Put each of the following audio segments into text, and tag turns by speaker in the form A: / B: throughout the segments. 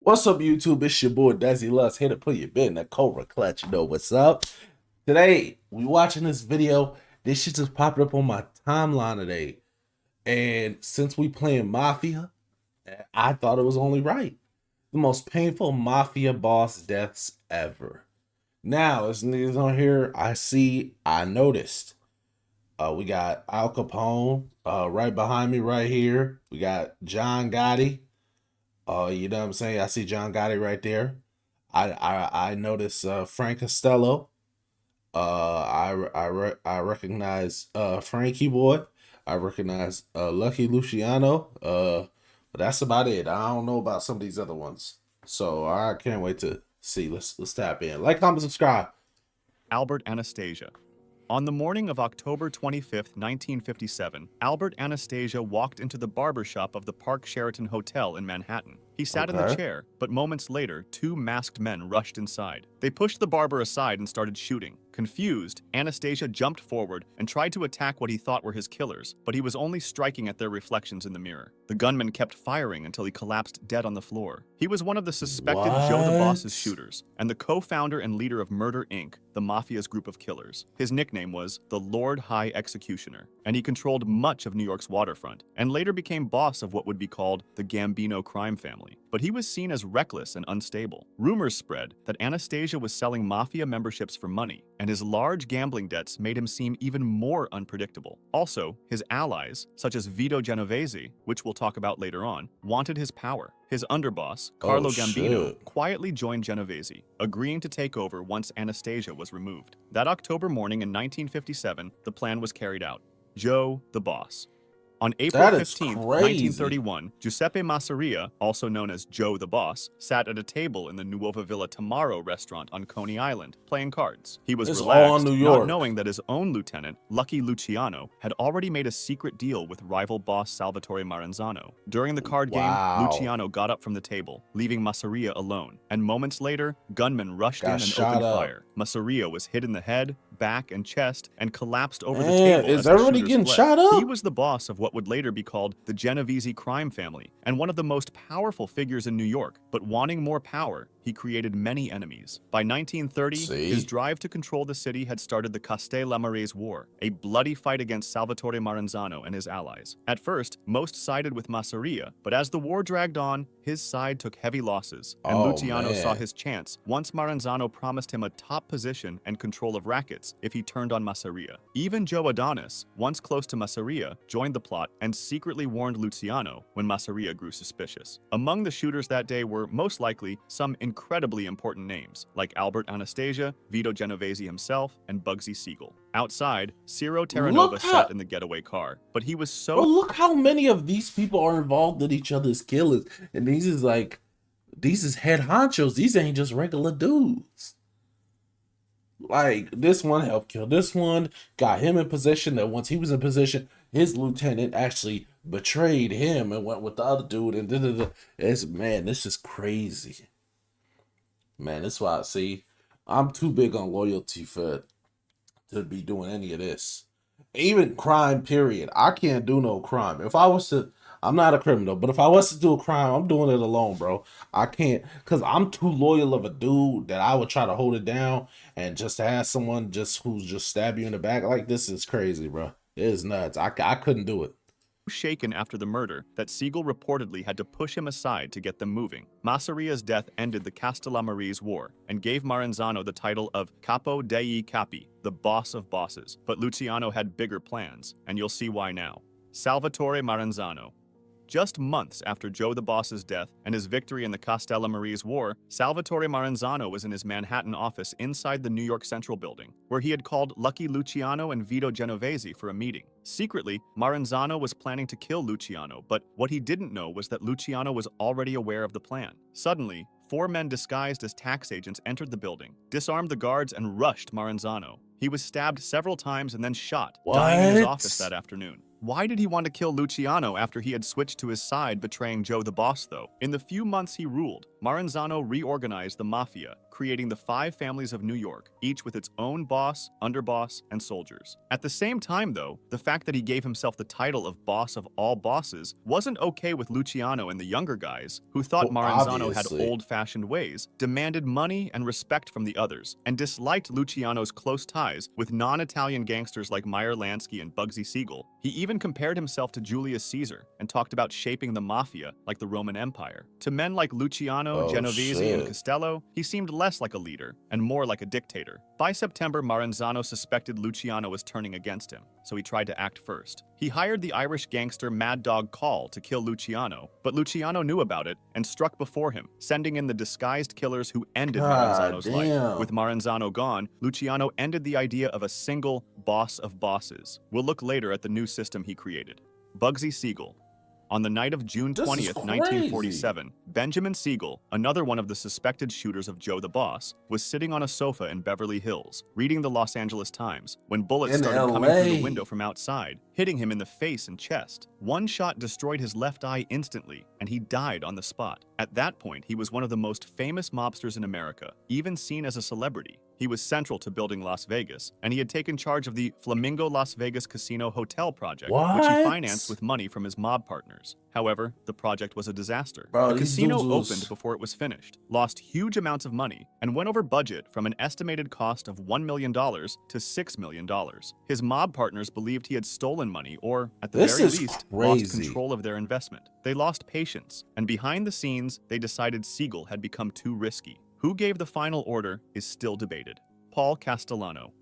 A: What's up, YouTube? It's your boy Desi Lust here to put your bid in a Cobra Clutch. You know what's up? Today, we watching this video. This shit just popped up on my timeline today. And since we playing Mafia, I thought it was only right. The most painful Mafia boss deaths ever. Now, as niggas on here, I noticed. We got Al Capone right behind me right here. We got John Gotti. You know what I'm saying? I see John Gotti right there. I notice Frank Costello. I recognize Frankie Boy. I recognize Lucky Luciano. But that's about it. I don't know about some of these other ones. So I can't wait to see. Let's tap in. Like, comment, subscribe.
B: Albert Anastasia. On the morning of October 25, 1957, Albert Anastasia walked into the barber shop of the Park Sheraton Hotel in Manhattan. He sat in the chair, but moments later, two masked men rushed inside. They pushed the barber aside and started shooting. Confused, Anastasia jumped forward and tried to attack what he thought were his killers, but he was only striking at their reflections in the mirror. The gunman kept firing until he collapsed dead on the floor. He was one of the suspected Joe the Boss's shooters, and the co-founder and leader of Murder, Inc., the Mafia's group of killers. His nickname was the Lord High Executioner, and he controlled much of New York's waterfront, and later became boss of what would be called the Gambino crime family. But he was seen as reckless and unstable. Rumors spread that Anastasia was selling Mafia memberships for money, and his large gambling debts made him seem even more unpredictable. Also, his allies, such as Vito Genovese, which we'll talk about later on, wanted his power. His underboss, Carlo Gambino, quietly joined Genovese, agreeing to take over once Anastasia was removed. That October morning in 1957, the plan was carried out. Joe the Boss. On April 15, 1931, Giuseppe Masseria, also known as Joe the Boss, sat at a table in the Nuova Villa Tamaro restaurant on Coney Island, playing cards. He was relaxed, not knowing that his own lieutenant, Lucky Luciano, had already made a secret deal with rival boss Salvatore Maranzano. During the card game, Luciano got up from the table, leaving Masseria alone, and moments later, gunmen rushed in and opened fire. Masseria was hit in the head, back, and chest, and collapsed over the table as the shooters fled. Shot up? He was the boss of what would later be called the Genovese crime family, and one of the most powerful figures in New York. But wanting more power, he created many enemies. By 1930, his drive to control the city had started the Castellammarese War, a bloody fight against Salvatore Maranzano and his allies. At first, most sided with Masseria, but as the war dragged on, his side took heavy losses, and Luciano saw his chance once Maranzano promised him a top position and control of rackets if he turned on Masseria. Even Joe Adonis, once close to Masseria, joined the plot and secretly warned Luciano when Masseria grew suspicious. Among the shooters that day were most likely some incredibly important names, like Albert Anastasia, Vito Genovese himself, and Bugsy Siegel. Outside, Ciro Terranova sat in the getaway car, but he was so—
A: Bro, look how many of these people are involved in each other's killings, and these is head honchos. These ain't just regular dudes. Like, this one helped kill this one, got him in position, that once he was in position, his lieutenant actually betrayed him and went with the other dude, and man, this is crazy. Man, that's why I'm too big on loyalty to be doing any of this. Even crime, period. I can't do no crime. If I was to, I'm not a criminal, but if I was to do a crime, I'm doing it alone, bro. I can't, because I'm too loyal of a dude that I would try to hold it down, and just to have someone who's just stab you in the back like this is crazy, bro. It is nuts. I couldn't do it.
B: Shaken after the murder that Siegel reportedly had to push him aside to get them moving. Masseria's death ended the Castellammarese War and gave Maranzano the title of Capo dei Capi, the boss of bosses. But Luciano had bigger plans, and you'll see why now. Salvatore Maranzano. Just months after Joe the Boss's death and his victory in the Castellammarese War, Salvatore Maranzano was in his Manhattan office inside the New York Central Building, where he had called Lucky Luciano and Vito Genovese for a meeting. Secretly, Maranzano was planning to kill Luciano, but what he didn't know was that Luciano was already aware of the plan. Suddenly, 4 men disguised as tax agents entered the building, disarmed the guards, and rushed Maranzano. He was stabbed several times and then shot, dying in his office that afternoon. Why did he want to kill Luciano after he had switched to his side, betraying Joe the Boss, though? In the few months he ruled, Maranzano reorganized the Mafia, creating the 5 families of New York, each with its own boss, underboss, and soldiers. At the same time, though, the fact that he gave himself the title of boss of all bosses wasn't okay with Luciano and the younger guys, who thought
A: Well,
B: Maranzano had
A: obviously.
B: old-fashioned ways, demanded money and respect from the others, and disliked Luciano's close ties with non-Italian gangsters like Meyer Lansky and Bugsy Siegel. He even compared himself to Julius Caesar and talked about shaping the Mafia like the Roman Empire. To men like Luciano,
A: Oh
B: Genovese, and
A: shit.
B: Costello, he seemed less like a leader and more like a dictator. By September, Maranzano suspected Luciano was turning against him, so he tried to act first. He hired the Irish gangster Mad Dog Call to kill Luciano, but Luciano knew about it and struck before him, sending in the disguised killers who ended
A: God
B: Maranzano's life.
A: damn.
B: With Maranzano gone, Luciano ended the idea of a single boss of bosses. We'll look later at the new system he created. Bugsy Siegel. On the night of June
A: This is
B: 20th,
A: crazy.
B: 1947, Benjamin Siegel, another one of the suspected shooters of Joe the Boss, was sitting on a sofa in Beverly Hills, reading the Los Angeles Times, when bullets
A: In
B: started coming through the
A: LA.
B: window from outside, hitting him in the face and chest. One shot destroyed his left eye instantly, and he died on the spot. At that point, he was one of the most famous mobsters in America, even seen as a celebrity. He was central to building Las Vegas, and he had taken charge of the Flamingo Las Vegas Casino Hotel project, which he
A: What?
B: financed with money from his mob partners. However, the project was a disaster.
A: Bro,
B: The
A: these
B: casino
A: dudes was-
B: opened before it was finished, lost huge amounts of money, and went over budget from an estimated cost of $1 million to $6 million. His mob partners believed he had stolen money or, at the
A: This
B: very
A: is
B: least,
A: crazy.
B: lost control of their investment. They lost patience, and behind the scenes, they decided Siegel had become too risky. Who gave the final order is still debated. Paul Castellano.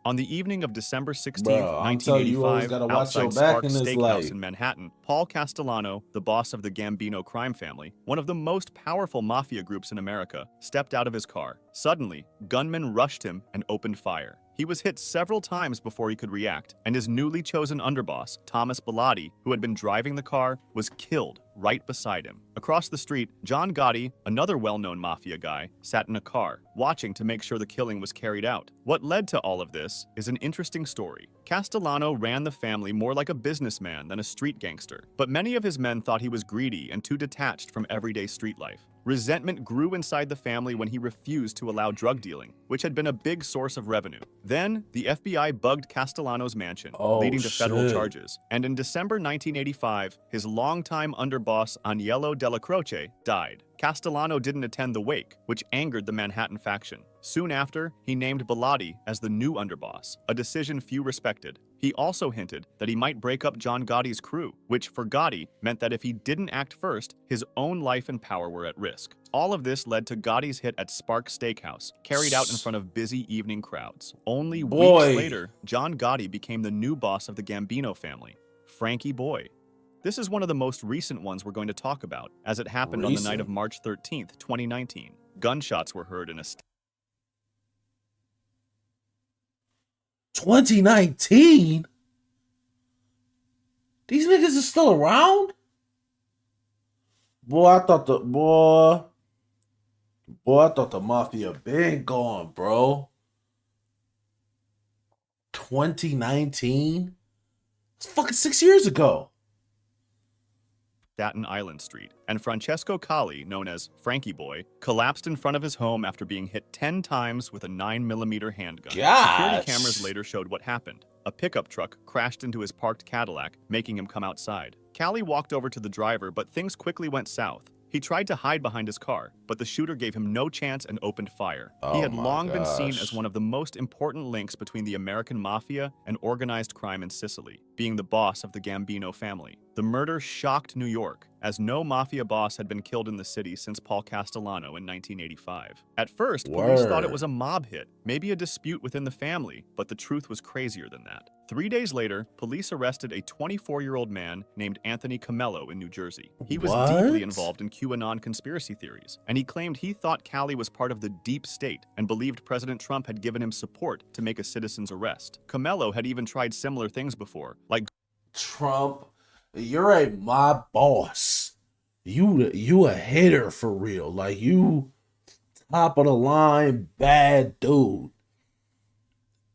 B: On the evening of December 16,
A: Bro, I'm telling you, you always
B: 1985,
A: gotta watch your
B: outside
A: back
B: Sparks
A: in this
B: Steakhouse
A: life.
B: in Manhattan, Paul Castellano, the boss of the Gambino crime family, one of the most powerful mafia groups in America, stepped out of his car. Suddenly, gunmen rushed him and opened fire. He was hit several times before he could react, and his newly chosen underboss, Thomas Bilotti, who had been driving the car, was killed right beside him. Across the street, John Gotti, another well-known mafia guy, sat in a car, watching to make sure the killing was carried out. What led to all of this is an interesting story. Castellano ran the family more like a businessman than a street gangster, but many of his men thought he was greedy and too detached from everyday street life. Resentment grew inside the family when he refused to allow drug dealing, which had been a big source of revenue. Then, the FBI bugged Castellano's mansion,
A: Oh,
B: leading to federal
A: shit.
B: charges. And in December 1985, his longtime underboss, Agnello Della Croce, died. Castellano didn't attend the wake, which angered the Manhattan faction. Soon after, he named Bilotti as the new underboss, a decision few respected. He also hinted that he might break up John Gotti's crew, which for Gotti meant that if he didn't act first, his own life and power were at risk. All of this led to Gotti's hit at Sparks Steakhouse, carried out in front of busy evening crowds. Only
A: Boy.
B: weeks later, John Gotti became the new boss of the Gambino family, Frankie Boy. This is one of the most recent ones we're going to talk about, as it happened on the night of
A: Recent?
B: March 13th, 2019. Gunshots were heard in a
A: 2019? These niggas is still around? Boy, I thought the mafia been gone, bro. 2019? It's fucking 6 years ago.
B: Staten Island Street, and Francesco Colli, known as Frankie Boy, collapsed in front of his home after being hit 10 times with a 9mm handgun. Security
A: Gosh.
B: cameras later showed what happened. A pickup truck crashed into his parked Cadillac, making him come outside. Colli walked over to the driver, but things quickly went south. He tried to hide behind his car, but the shooter gave him no chance and opened fire. He
A: Oh
B: had
A: my
B: long been seen
A: gosh.
B: as one of the most important links between the American mafia and organized crime in Sicily, being the boss of the Gambino family. The murder shocked New York, as no mafia boss had been killed in the city since Paul Castellano in 1985. At first, police thought it
A: Word.
B: was a mob hit, maybe a dispute within the family, but the truth was crazier than that. 3 days later, police arrested a 24-year-old man named Anthony Camello in New Jersey. He was deeply
A: What?
B: involved in QAnon conspiracy theories, and he claimed he thought Cali was part of the deep state and believed President Trump had given him support to make a citizen's arrest. Camello had even tried similar things before, like
A: Trump, you're a mob boss. You a hitter for real. Like you top of the line bad dude.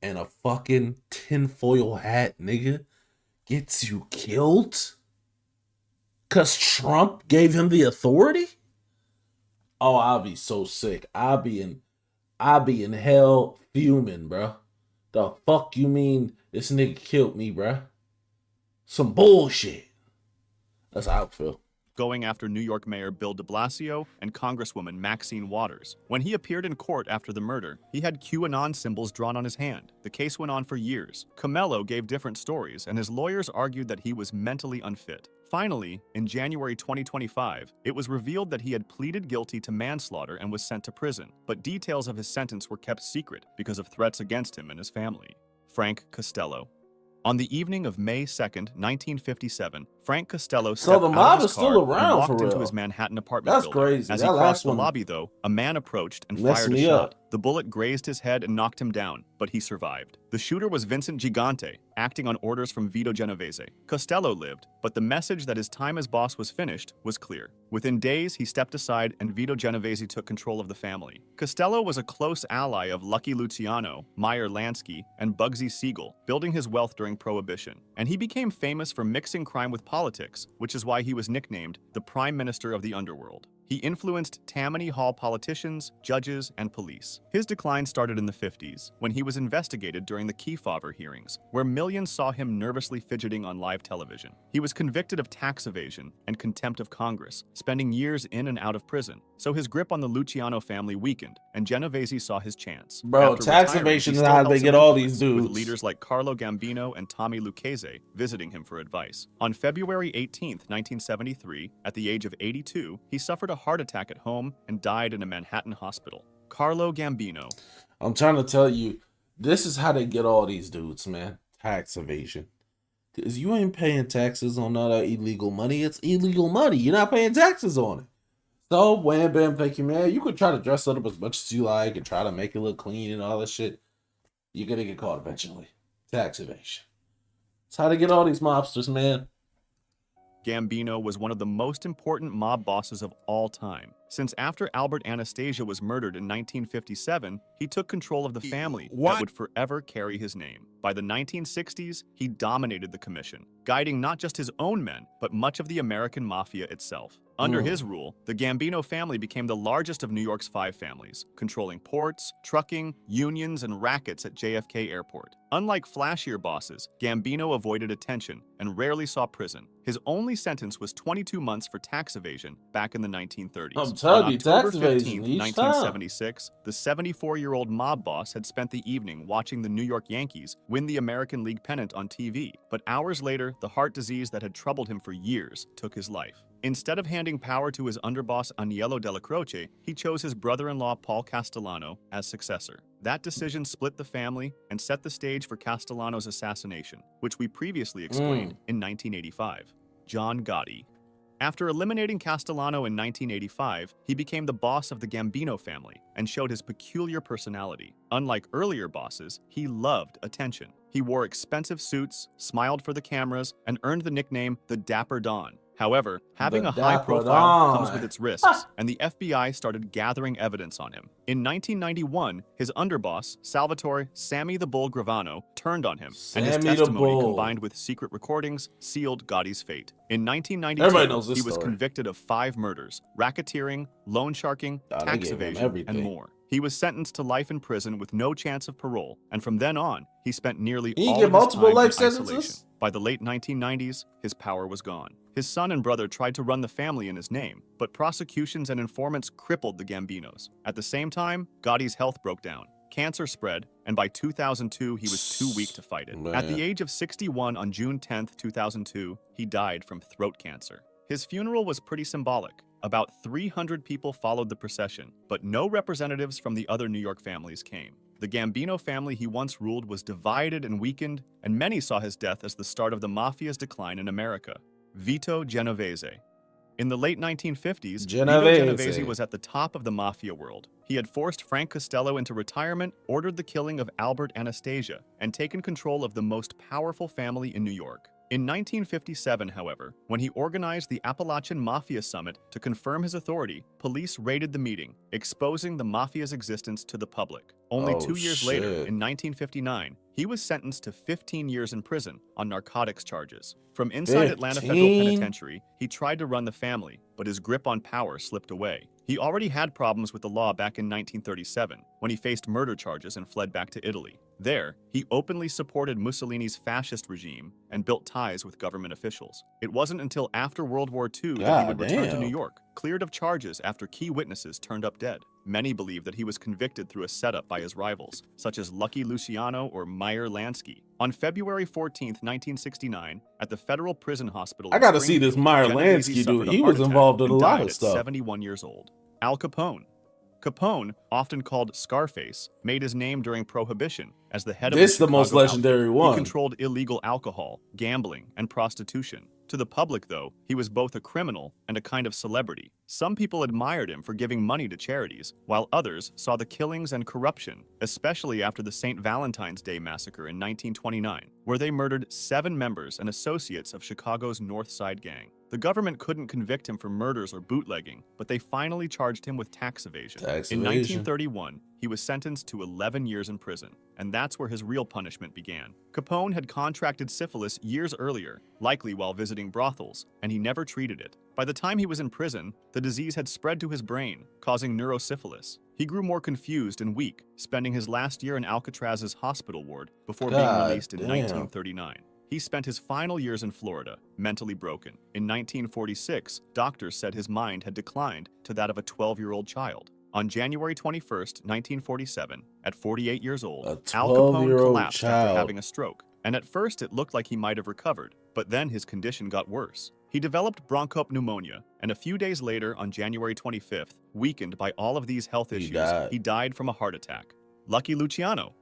A: And a fucking tinfoil hat nigga gets you killed? Cause Trump gave him the authority? Oh, I'll be so sick. I'll be in hell fuming, bro. The fuck you mean this nigga killed me, bro? Some bullshit. That's how I feel.
B: Going after New York Mayor Bill de Blasio and Congresswoman Maxine Waters. When he appeared in court after the murder, he had QAnon symbols drawn on his hand. The case went on for years. Comello gave different stories, and his lawyers argued that he was mentally unfit. Finally, in January 2025, it was revealed that he had pleaded guilty to manslaughter and was sent to prison, but details of his sentence were kept secret because of threats against him and his family. Frank Costello. On the evening of May 2nd, 1957, Frank Costello
A: So
B: stepped
A: the
B: out
A: mob
B: of
A: is
B: his car
A: still
B: and
A: around for
B: walked into
A: real.
B: his Manhattan apartment
A: That's
B: building.
A: crazy.
B: As
A: That
B: he
A: last
B: crossed the
A: one
B: lobby, though, a man approached and
A: messed
B: fired a
A: me
B: shot.
A: up.
B: The bullet grazed his head and knocked him down, but he survived. The shooter was Vincent Gigante, acting on orders from Vito Genovese. Costello lived, but the message that his time as boss was finished was clear. Within days, he stepped aside and Vito Genovese took control of the family. Costello was a close ally of Lucky Luciano, Meyer Lansky, and Bugsy Siegel, building his wealth during Prohibition. And he became famous for mixing crime with politics, which is why he was nicknamed the Prime Minister of the Underworld. He influenced Tammany Hall politicians, judges, and police. His decline started in the 50s, when he was investigated during the Kefauver hearings, where millions saw him nervously fidgeting on live television. He was convicted of tax evasion and contempt of Congress, spending years in and out of prison. So his grip on the Luciano family weakened, and Genovese saw his chance.
A: Bro,
B: After
A: tax
B: retiring,
A: evasion
B: he
A: is
B: still
A: how
B: held
A: they
B: some
A: get all
B: influence,
A: these dudes.
B: with leaders like Carlo Gambino and Tommy Lucchese visiting him for advice. On February 18, 1973, at the age of 82, he suffered a heart attack at home and died in a Manhattan hospital. Carlo Gambino.
A: I'm trying to tell you, this is how they get all these dudes, man. Tax evasion. Because you ain't paying taxes on all that illegal money. It's illegal money. You're not paying taxes on it. So, wham, bam, thank you, man. You could try to dress it up as much as you like and try to make it look clean and all that shit. You're going to get caught eventually. Tax evasion. That's how they get all these mobsters, man.
B: Gambino was one of the most important mob bosses of all time. Since after Albert Anastasia was murdered in 1957, he took control of the family that would forever carry his name. By the 1960s, he dominated the commission, guiding not just his own men, but much of the American Mafia itself. Under his rule, the Gambino family became the largest of New York's 5 families, controlling ports, trucking, unions, and rackets at JFK Airport. Unlike flashier bosses, Gambino avoided attention and rarely saw prison. His only sentence was 22 months for tax evasion back in the 1930s.
A: I'm telling you,
B: October
A: tax evasion
B: 15,
A: each
B: 1976, the 74-year-old mob boss had spent the evening watching the New York Yankees win the American League pennant on TV. But hours later, the heart disease that had troubled him for years took his life. Instead of handing power to his underboss Agnello Della Croce, he chose his brother-in-law Paul Castellano as successor. That decision split the family and set the stage for Castellano's assassination, which we previously explained in 1985. John Gotti. After eliminating Castellano in 1985, he became the boss of the Gambino family and showed his peculiar personality. Unlike earlier bosses, he loved attention. He wore expensive suits, smiled for the cameras, and earned the nickname the Dapper Don. However, having a high profile comes with its risks, and the FBI started gathering evidence on him. In 1991, his underboss, Salvatore Sammy the Bull Gravano, turned on him, and his testimony combined with secret recordings sealed Gotti's fate. In 1992, he was convicted of 5 murders, racketeering, loan sharking, tax evasion, and more. He was sentenced to life in prison with no chance of parole, and from then on, he spent nearly all of his time in isolation. By the late 1990s, his power was gone. His son and brother tried to run the family in his name, but prosecutions and informants crippled the Gambinos. At the same time, Gotti's health broke down. Cancer spread, and by 2002, he was too weak to fight it. At the age of 61 on June 10, 2002, he died from throat cancer. His funeral was pretty symbolic. About 300 people followed the procession, but no representatives from the other New York families came. The Gambino family he once ruled was divided and weakened, and many saw his death as the start of the Mafia's decline in America. Vito Genovese. In the late 1950s, Vito Genovese was at the top of the Mafia world. He had forced Frank Costello into retirement, ordered the killing of Albert Anastasia, and taken control of the most powerful family in New York. In 1957, however, when he organized the Appalachian Mafia Summit to confirm his authority, police raided the meeting, exposing the Mafia's existence to the public. Only
A: Oh
B: 2 years later,
A: shit.
B: in 1959, he was sentenced to 15 years in prison on narcotics charges. From inside Atlanta Federal
A: 15?
B: Penitentiary, he tried to run the family, but his grip on power slipped away. He already had problems with the law back in 1937, when he faced murder charges and fled back to Italy. There, he openly supported Mussolini's fascist regime and built ties with government officials. It wasn't until after World War II that he would return to New York, cleared of charges after key witnesses turned up dead. Many believe that he was convicted through a setup by his rivals, such as Lucky Luciano or Meyer Lansky. On February 14, 1969, at the Federal Prison Hospital
A: I
B: in
A: gotta see this
B: Springfield,
A: Meyer
B: Genovese
A: Lansky dude.
B: suffered a
A: He
B: heart
A: was
B: attack
A: involved in a
B: and
A: lot
B: died
A: of
B: at
A: stuff.
B: 71 years old. Al Capone. Capone, often called Scarface, made his name during Prohibition as the head of
A: This
B: the
A: the most
B: Chicago
A: legendary
B: outfit.
A: one.
B: He controlled illegal alcohol, gambling, and prostitution. To the public, though, he was both a criminal and a kind of celebrity. Some people admired him for giving money to charities, while others saw the killings and corruption, especially after the St. Valentine's Day massacre in 1929, where they murdered 7 members and associates of Chicago's North Side gang. The government couldn't convict him for murders or bootlegging, but they finally charged him with tax evasion. In 1931, he was sentenced to 11 years in prison, and that's where his real punishment began. Capone had contracted syphilis years earlier, likely while visiting brothels, and he never treated it. By the time he was in prison, the disease had spread to his brain, causing neurosyphilis. He grew more confused and weak, spending his last year in Alcatraz's hospital ward before being released in 1939. He spent his final years in Florida, mentally broken. In 1946, doctors said his mind had declined to that of a 12-year-old child. On January 21st, 1947, at 48 years old, Al Capone collapsed after having a stroke. And at first it looked like he might have recovered, but then his condition got worse. He developed bronchopneumonia, and a few days later, on January 25th, weakened by all of these health issues, he died from a heart attack. Lucky Luciano.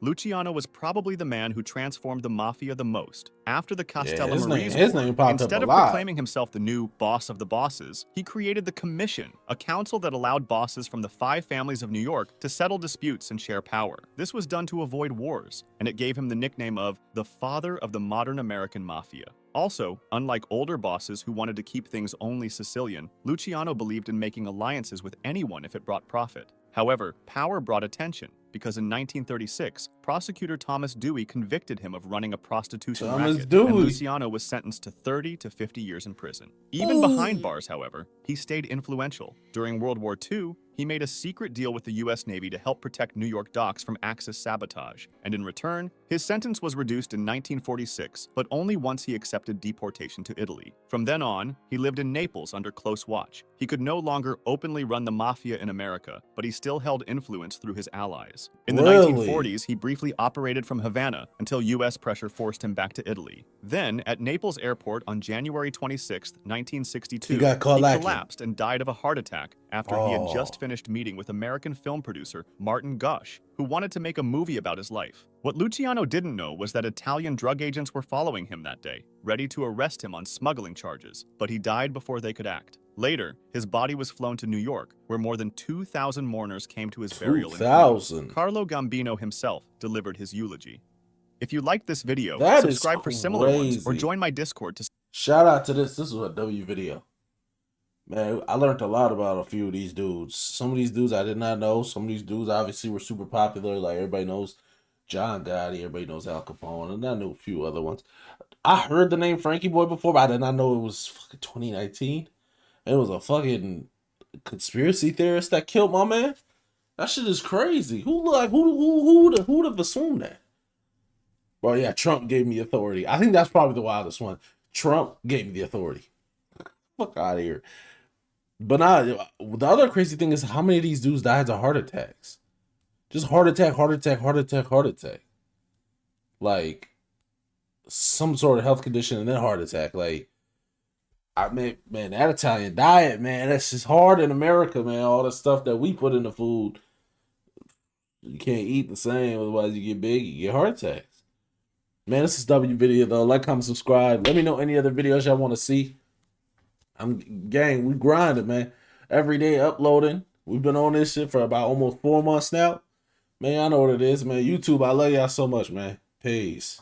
B: Luciano was probably the man who transformed the Mafia the most. After the Castellammarese War, instead of proclaiming himself the new boss of the bosses, he created the Commission, a council that allowed bosses from the 5 families of New York to settle disputes and share power. This was done to avoid wars, and it gave him the nickname of the father of the modern American Mafia. Also, unlike older bosses who wanted to keep things only Sicilian, Luciano believed in making alliances with anyone if it brought profit. However, power brought attention, because in 1936, prosecutor Thomas Dewey convicted him of running a prostitution racket, and Luciano was sentenced to 30 to 50 years in prison. Even behind bars, however, he stayed influential. During World War II, he made a secret deal with the U.S. Navy to help protect New York docks from Axis sabotage, and in return, his sentence was reduced in 1946, but only once he accepted deportation to Italy. From then on, he lived in Naples under close watch. He could no longer openly run the Mafia in America, but he still held influence through his allies. In the 1940s, he briefly operated from Havana until U.S. pressure forced him back to Italy. Then, at Naples Airport on January 26, 1962, he collapsed and died of a heart attack after he had just finished meeting with American film producer Martin Gush, who wanted to make a movie about his life. What Luciano didn't know was that Italian drug agents were following him that day, ready to arrest him on smuggling charges, but he died before they could act. Later, his body was flown to New York, where more than 2,000 mourners came to his burial in Queens. Carlo Gambino himself delivered his eulogy. If you liked this video, subscribe for similar ones, or join my Discord to...
A: Shout out to this. This was a W video. Man, I learned a lot about a few of these dudes. Some of these dudes I did not know. Some of these dudes obviously were super popular. Like, everybody knows John Gotti. Everybody knows Al Capone. And I knew a few other ones. I heard the name Frankie Boy before, but I did not know it was fucking 2019. It was a fucking conspiracy theorist that killed my man. That shit is crazy. Who would have assumed that? Well, yeah, Trump gave me authority. I think that's probably the wildest one. Trump gave me the authority. Fuck out of here. But the other crazy thing is how many of these dudes died of heart attacks. Just heart attack. Like, some sort of health condition and then heart attack. Like, man, that Italian diet, man, that's just hard in America, man. All the stuff that we put in the food, you can't eat the same, otherwise you get big, you get heart attacks. Man, this is W video though. Like, comment, subscribe. Let me know any other videos y'all want to see. Gang, we grinding, man. Every day uploading. We've been on this shit for about almost 4 months now. Man, I know what it is, man. YouTube, I love y'all so much, man. Peace.